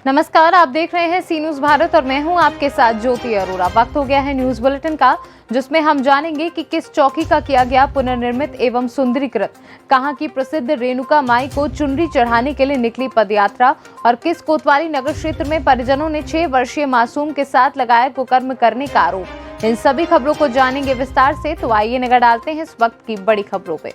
नमस्कार, आप देख रहे हैं सी न्यूज भारत और मैं हूं आपके साथ ज्योति अरोरा। वक्त हो गया है न्यूज बुलेटिन का, जिसमें हम जानेंगे कि किस चौकी का किया गया पुनर्निर्मित एवं सुंदरीकृत, कहां की प्रसिद्ध रेणुका माई को चुनरी चढ़ाने के लिए निकली पदयात्रा और किस कोतवाली नगर क्षेत्र में परिजनों ने 6 वर्षीय मासूम के साथ लगाया कुकर्म करने का आरोप। इन सभी खबरों को जानेंगे विस्तार से, तो आइए नजर डालते हैं इस वक्त की बड़ी खबरों पे।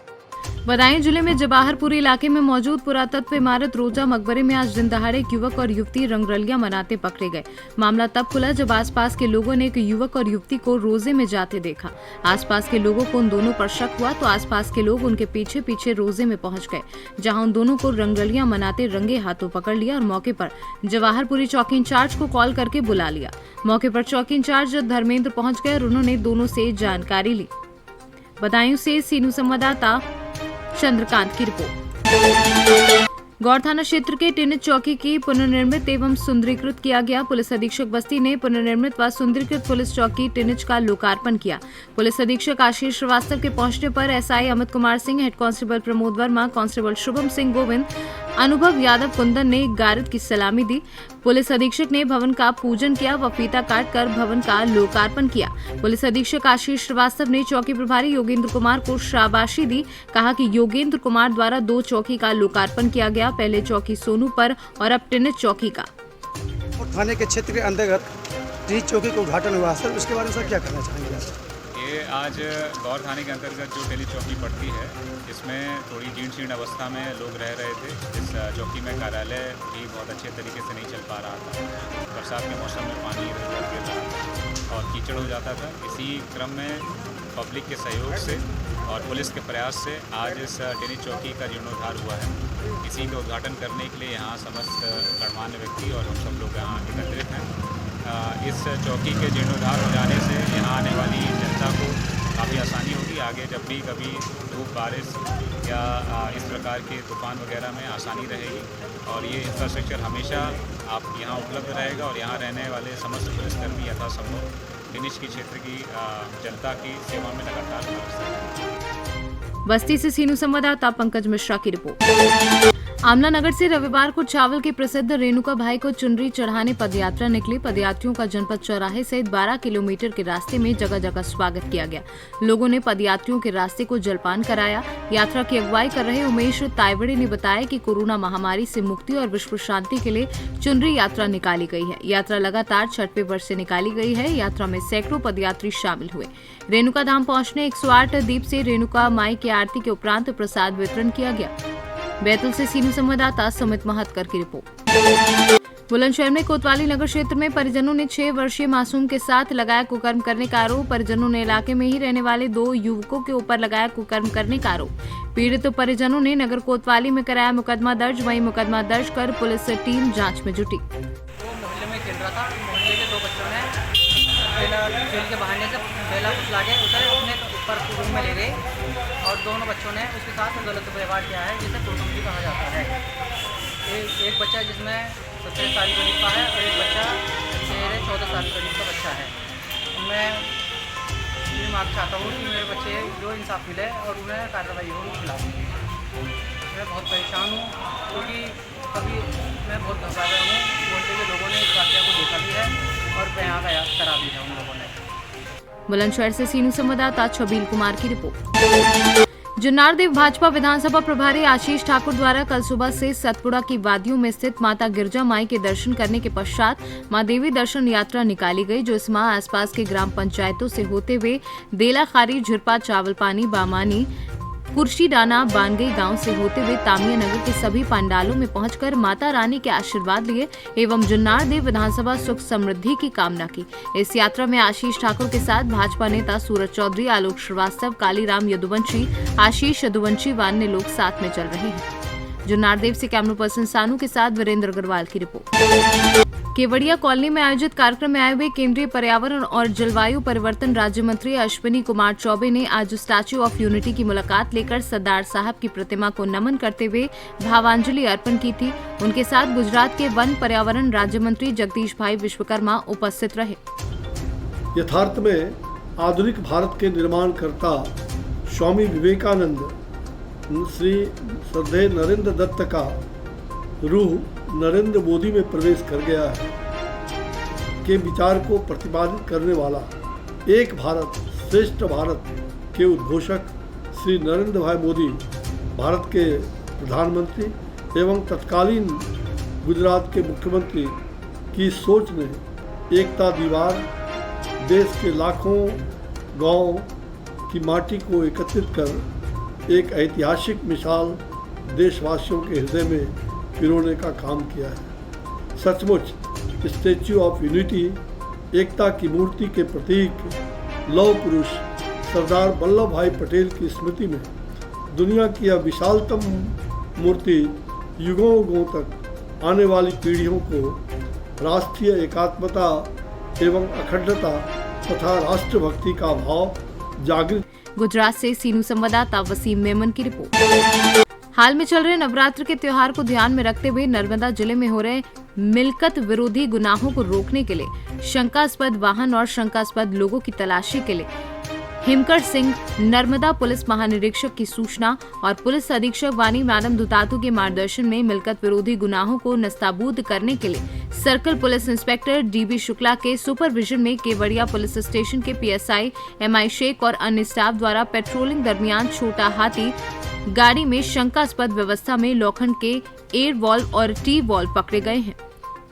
बदायूं जिले में जवाहरपुरी इलाके में मौजूद पुरातत्व इमारत रोजा मकबरे में आज दिन दहाड़े एक युवक और युवती रंगरलियां मनाते पकड़े गए। मामला तब खुला जब आसपास के लोगों ने एक युवक और युवती को रोजे में जाते देखा। आसपास के लोगों को उन दोनों पर शक हुआ तो आसपास के लोग उनके पीछे पीछे रोजे में पहुंच गए, जहां उन दोनों को रंगरलियां मनाते रंगे हाथों पकड़ लिया और मौके पर जवाहरपुरी चौकी इंचार्ज को कॉल करके बुला लिया। मौके पर चौकी इंचार्ज धर्मेंद्र पहुंच गए और उन्होंने दोनों से जानकारी ली। बदायूं से सी न्यूज संवाददाता चंद्रकांत की रिपोर्ट। गौर थाना क्षेत्र के टिनिच चौकी की पुनर्निर्मित एवं सुंदरीकृत किया गया। पुलिस अधीक्षक बस्ती ने पुनर्निर्मित व सुंदरीकृत पुलिस चौकी टिनिच का लोकार्पण किया। पुलिस अधीक्षक आशीष श्रीवास्तव के पहुंचने पर SI Amit Kumar Singh, head constable Pramod Verma, constable Shubham Singh Govind, अनुभव यादव कुंदन ने गारद की सलामी दी। पुलिस अधीक्षक ने भवन का पूजन किया व फीता काट कर भवन का लोकार्पण किया। पुलिस अधीक्षक आशीष श्रीवास्तव ने चौकी प्रभारी योगेंद्र कुमार को शाबाशी दी। कहा कि योगेंद्र कुमार द्वारा 2 चौकी का लोकार्पण किया गया, पहले चौकी सोनू पर और अब टिनिच चौकी का। थाने के क्षेत्र के अंतर्गत टिनिच चौकी का उद्घाटन हुआ सर, उसके बारे में सर क्या कहना चाहेंगे आप? ये आज गौर थाने के अंतर्गत जो टिनिच चौकी पड़ती है, इसमें थोड़ी जीर्ण शीर्ण अवस्था में लोग रह रहे थे। इस चौकी में कार्यालय भी बहुत अच्छे तरीके से नहीं चल पा रहा था। बरसात के मौसम में पानी इधर गिर रहा था और कीचड़ हो जाता था। इसी क्रम में पब्लिक के सहयोग से और पुलिस के प्रयास से आज इस टिनिच चौकी का जीर्णोद्धार हुआ है। इसी का उद्घाटन करने के लिए यहाँ समस्त गणमान्य व्यक्ति और हम सब लोग यहाँ एकत्रित हैं। इस चौकी के जीर्णोद्धार हो जाने से यहाँ आने वाली जनता को काफ़ी आसानी होगी। आगे जब भी कभी धूप, बारिश या इस प्रकार के तूफान वगैरह में आसानी रहेगी और ये इंफ्रास्ट्रक्चर हमेशा आप यहाँ उपलब्ध रहेगा और यहाँ रहने वाले समस्त पुलिसकर्मी यथासंभव टिनिच की क्षेत्र की जनता की सेवा में लगातार व्यवस्था। बस्ती से सीनू संवाददाता पंकज मिश्रा की रिपोर्ट। आमला नगर से रविवार को चावल के प्रसिद्ध रेणुका भाई को चुनरी चढ़ाने पदयात्रा निकली। पदयात्रियों का जनपद चौराहे सहित 12 किलोमीटर के रास्ते में जगह जगह स्वागत किया गया। लोगों ने पदयात्रियों के रास्ते को जलपान कराया। यात्रा की अगुवाई कर रहे उमेश तायवड़े ने बताया कि कोरोना महामारी से मुक्ति और विश्व शांति के लिए चुनरी यात्रा निकाली गई है। यात्रा लगातार 6वें वर्ष से निकाली गई है। यात्रा में सैकड़ों पदयात्री शामिल हुए। रेणुका धाम पहुंचने 108 दीप से रेणुका माई की आरती के उपरांत प्रसाद वितरण किया गया। बैतूल से सीनू संवाददाता सुमित महतकर की रिपोर्ट। बुलंदशहर में कोतवाली नगर क्षेत्र में परिजनों ने 6 वर्षीय मासूम के साथ लगाया कुकर्म करने का आरोप। परिजनों ने इलाके में ही रहने वाले 2 युवकों के ऊपर लगाया कुकर्म करने का आरोप। पीड़ित परिजनों ने नगर कोतवाली में कराया मुकदमा दर्ज। वहीं मुकदमा दर्ज कर पुलिस टीम जांच में जुटी। मोहल्ले में खेल रहा था। मोहल्ले के 2 बच्चों ने खेल के बहाने से बेला फुसला के उसे अपने ऊपर रूम में ले गए और दोनों बच्चों ने उसके साथ गलत व्यवहार किया है, जिसे कुकर्म कहा जाता है। एक बच्चा जिसमें 17 साल करीब का है और एक बच्चा 14 साल करीब का बच्चा है। मैं ये मांग चाहता हूँ कि मेरे बच्चे जो इंसाफ मिले और उन्हें कार्रवाई हो उनके खिलाफ। मैं बहुत परेशान हूँ क्योंकि कभी मैं बहुत घबरा गया हूँ। मोहल्ले के लोगों ने इस वाक़या को देखा भी है और यहाँ का करा भी है उन लोगों ने। बुलंदशहर से सीनू संवाददाता छबील कुमार की रिपोर्ट। जुन्नारदेव भाजपा विधानसभा प्रभारी आशीष ठाकुर द्वारा कल सुबह से सतपुड़ा की वादियों में स्थित माता गिरजा माई के दर्शन करने के पश्चात मां देवी दर्शन यात्रा निकाली गई, जो इस माह आसपास के ग्राम पंचायतों से होते हुए देला खारी, झिरपा, चावलपानी, बामानी, कुर्शीडाना, बानगई गांव से होते हुए तामिया नगर के सभी पंडालों में पहुंचकर माता रानी के आशीर्वाद लिए एवं जुन्नारदेव विधानसभा सुख समृद्धि की कामना की। इस यात्रा में आशीष ठाकुर के साथ भाजपा नेता सूरज चौधरी, आलोक श्रीवास्तव, कालीराम यदुवंशी, आशीष यदुवंशी व अन्य लोग साथ में चल रहे हैं। जुन्नारदेव से कैमरा पर्सन सानू के साथ वीरेंद्र अग्रवाल की रिपोर्ट। केवड़िया कॉलोनी में आयोजित कार्यक्रम में आए हुए केंद्रीय पर्यावरण और जलवायु परिवर्तन राज्य मंत्री अश्विनी कुमार चौबे ने आज स्टैच्यू ऑफ यूनिटी की मुलाकात लेकर सरदार साहब की प्रतिमा को नमन करते हुए भावांजलि अर्पण की थी। उनके साथ गुजरात के वन पर्यावरण राज्य मंत्री जगदीश भाई विश्वकर्मा उपस्थित रहे। यथार्थ में आधुनिक भारत के निर्माणकर्ता स्वामी विवेकानंद, श्री श्रद्धेय नरेंद्र दत्त का रूह नरेंद्र मोदी में प्रवेश कर गया है के विचार को प्रतिपादित करने वाला एक भारत श्रेष्ठ भारत के उद्घोषक श्री नरेंद्र भाई मोदी, भारत के प्रधानमंत्री एवं तत्कालीन गुजरात के मुख्यमंत्री की सोच ने एकता दीवार, देश के लाखों गांव की माटी को एकत्रित कर एक ऐतिहासिक मिसाल देशवासियों के हृदय में पिरोने का काम किया है। सचमुच स्टैच्यू ऑफ यूनिटी, एकता की मूर्ति के प्रतीक लौह पुरुष सरदार वल्लभ भाई पटेल की स्मृति में दुनिया की यह विशालतम मूर्ति युगों युगों तक आने वाली पीढ़ियों को राष्ट्रीय एकात्मता एवं अखंडता तथा राष्ट्रभक्ति का भाव जागृत। गुजरात से सीनू संवाददाता वसीम मेमन की रिपोर्ट। हाल में चल रहे नवरात्र के त्योहार को ध्यान में रखते हुए नर्मदा जिले में हो रहे मिल्कत विरोधी गुनाहों को रोकने के लिए शंकास्पद वाहन और शंकास्पद लोगों की तलाशी के लिए हिमकर सिंह, नर्मदा पुलिस महानिरीक्षक की सूचना और पुलिस अधीक्षक वानी मैडम दुतातू के मार्गदर्शन में मिल्कत विरोधी गुनाहों को नस्ताबूद करने के लिए circle police inspector dB Shukla के सुपरविजन में केवड़िया पुलिस स्टेशन के पीएसआई एमआई शेख और अन्य स्टाफ द्वारा पेट्रोलिंग दरमियान छोटा हाथी गाड़ी में शंकास्पद व्यवस्था में लोखंड के एयर वॉल और टी वॉल पकड़े गए हैं।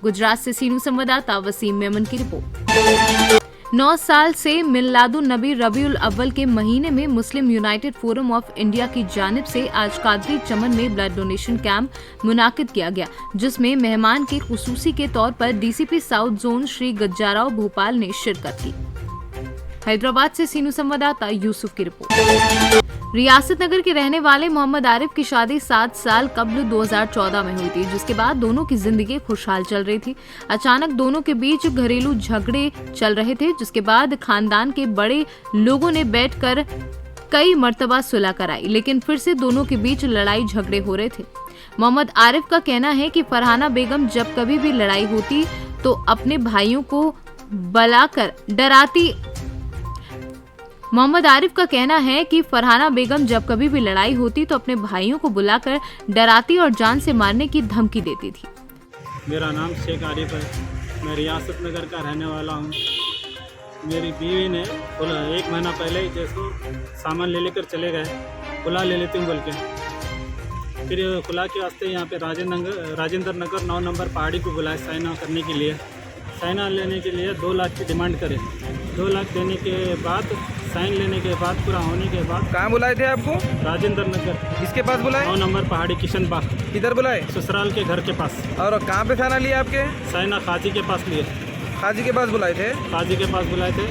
गुजरात से सीनू संवाददाता वसीम मेमन की रिपोर्ट। 9 साल से मिलादुन नबी रबीउल अव्वल के महीने में Muslim United forum of India की जानिब से आज कादरी चमन में ब्लड डोनेशन कैंप मुनाकिद किया गया, जिसमें मेहमान के खुसूसी के तौर पर DCP south zone Shri Gajjarao Bhopal ने शिरकत की। हैदराबाद से सीनू संवाददाता यूसुफ की रिपोर्ट। रियासत नगर के रहने वाले मोहम्मद आरिफ की शादी 7 साल कबल 2014 में हुई थी, जिसके बाद दोनों की जिंदगी खुशहाल चल रही थी। अचानक दोनों के बीच घरेलू झगड़े चल रहे थे, जिसके बाद खानदान के बड़े लोगों ने बैठकर कई मर्तबा सुलह कराई, लेकिन फिर से दोनों के बीच लड़ाई झगड़े हो रहे थे। मोहम्मद आरिफ का कहना है कि फरहाना बेगम जब कभी भी लड़ाई होती तो अपने भाइयों को बुलाकर डराती। मोहम्मद आरिफ का कहना है कि फरहाना बेगम जब कभी भी लड़ाई होती तो अपने भाइयों को बुलाकर डराती और जान से मारने की धमकी देती थी। मेरा नाम शेख आरिफ है, मैं रियासत नगर का रहने वाला हूँ। मेरी बीवी ने बोला 1 महीना पहले ही जैसे सामान ले लेकर चले गए, खुला ले लेती हूँ बोल के। फिर खुला के वास्ते यहाँ पे राजेंद्र नगर 9 नंबर पहाड़ी को बुलाए साइना करने के लिए। साइना लेने के लिए 2 लाख की डिमांड करे। 2 लाख देने के बाद, साइन लेने के बाद, पूरा होने के बाद कहाँ बुलाए थे आपको? राजेंद्र नगर। किसके पास बुलाए? 9 नंबर पहाड़ी किशन बाग। किधर बुलाए? ससुराल के घर के पास। और कहाँ पे साइना लिया आपके? साइना खाजी के पास लिए। हाजी के पास बुलाए थे? हाजी के पास बुलाए थे।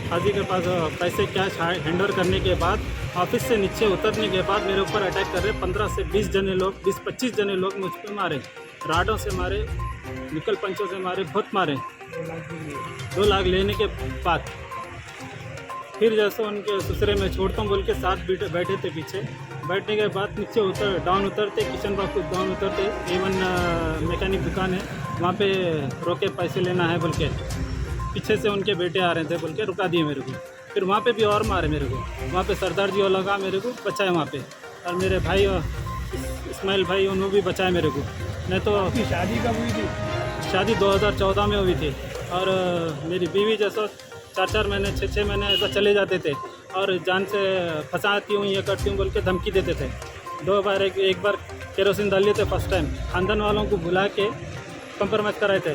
हाजी के पास पैसे कैश हैंडओवर करने के बाद ऑफिस से नीचे उतरने के बाद मेरे ऊपर अटैक कर रहे 15 से 20 जने लोग, 20-25 जने लोग मुझ पर मारे, राडों से मारे, निकल पंचों से मारे, बहुत मारे। 2 लाख लेने के बाद फिर जैसे उनके ससुरे में छोड़ता हूँ बोल के साथ बैठे थे पीछे। बैठने के बाद नीचे डाउन उतरते, किशन बाग कुछ डाउन उतरते, एवन मैकेनिक दुकान है वहाँ पे रोके पैसे लेना है बोल के। पीछे से उनके बेटे आ रहे थे बोल के रुका दिए मेरे को। फिर वहाँ पे भी और मारे मेरे को। वहाँ पे सरदार जी और लगा मेरे को बचाए वहाँ पे, और मेरे भाई इस्माइल भाई उन्होंने भी बचाए मेरे को। नहीं तो शादी कब हुई थी? शादी 2014 में हुई थी, और मेरी बीवी जैसा 4-4 महीने 6-6 महीने ऐसा चले जाते थे और जान से फंसाती हूँ, ये करती हूँ बोल के धमकी देते थे। 2 बार एक बार केरोसिन डाल लिए थे फर्स्ट टाइम। खानदान वालों को बुला के कंप्रोमाइज़ कराए थे,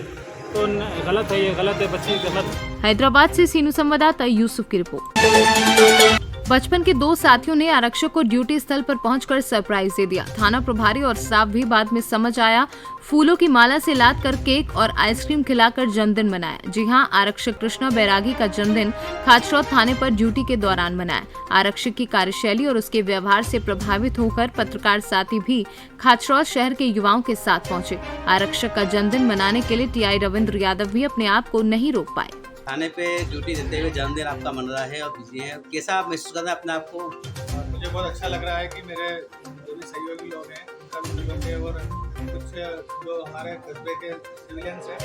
तो गलत है, ये गलत है, बच्ची गलत। हैदराबाद से सीनू संवाददाता यूसुफ की रिपोर्ट। बचपन के 2 साथियों ने आरक्षक को ड्यूटी स्थल पर पहुंचकर सरप्राइज दे दिया। थाना प्रभारी और स्टाफ भी बाद में समझ आया। फूलों की माला से लाद कर केक और आइसक्रीम खिलाकर जन्मदिन मनाया। जी हां, आरक्षक कृष्णा बैरागी का जन्मदिन खाचरौद थाने पर ड्यूटी के दौरान मनाया। आरक्षक की कार्यशैली और उसके व्यवहार से प्रभावित होकर पत्रकार साथी भी खाचरौद शहर के युवाओं के साथ पहुंचे। आरक्षक का जन्मदिन मनाने के लिए टीआई रविंद्र यादव भी अपने आप को नहीं रोक पाए। थाने पे ड्यूटी देते हुए जन्मदिन आपका मन रहा है और बिजी है, कैसा आप महसूस करते हैं अपने आप को? मुझे बहुत अच्छा लग रहा है कि मेरे जो भी सहयोगी लोग हैं उनका भी जीवन है, और कुछ जो हमारे कस्बे के सिविलियंस हैं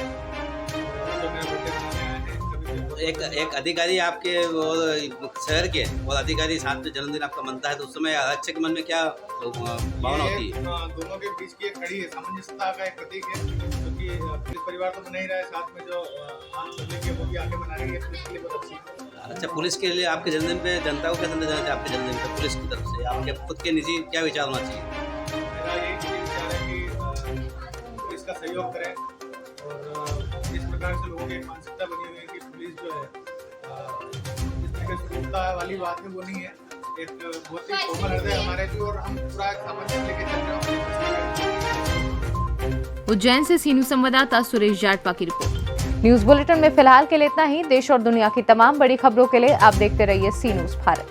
जो मेरे बेटे बनाने आए हैं, कभी एक अधिकारी आपके और शहर के और अधिकारी साथ में जन्मदिन आपका मनता है तो उस समय अध्यक्ष के मन में क्या भावना होती है? दोनों के बीच की एक खड़ी है सामंजस्यता का एक प्रतीक है, क्योंकि पुलिस परिवार तो बना ही रहा है, साथ में जो आम पब्लिक है वो भी आगे बना रही है, पुलिस के लिए बहुत अच्छी है। अच्छा, पुलिस के लिए आपके जन्मदिन पे जनता को क्या संदेश देना चाहिए? आपके जन्मदिन पे पुलिस की तरफ से आपके खुद के निजी क्या विचार होना चाहिए? मेरा यही विचार है कि पुलिस का सहयोग करें और इस प्रकार से लोगों की एक मानसिकता बनी हुई है कि पुलिस जो है इस तरह की सुरक्षा वाली बात में वो नहीं है, एक बहुत ही कोमल हृदय हमारे भी और हम पूरा सामंजस्य लेके चल रहे हैं। उज्जैन से सीनू संवाददाता सुरेश जाटपा की रिपोर्ट। न्यूज बुलेटिन में फिलहाल के लिए इतना ही। देश और दुनिया की तमाम बड़ी खबरों के लिए आप देखते रहिए सी न्यूज भारत।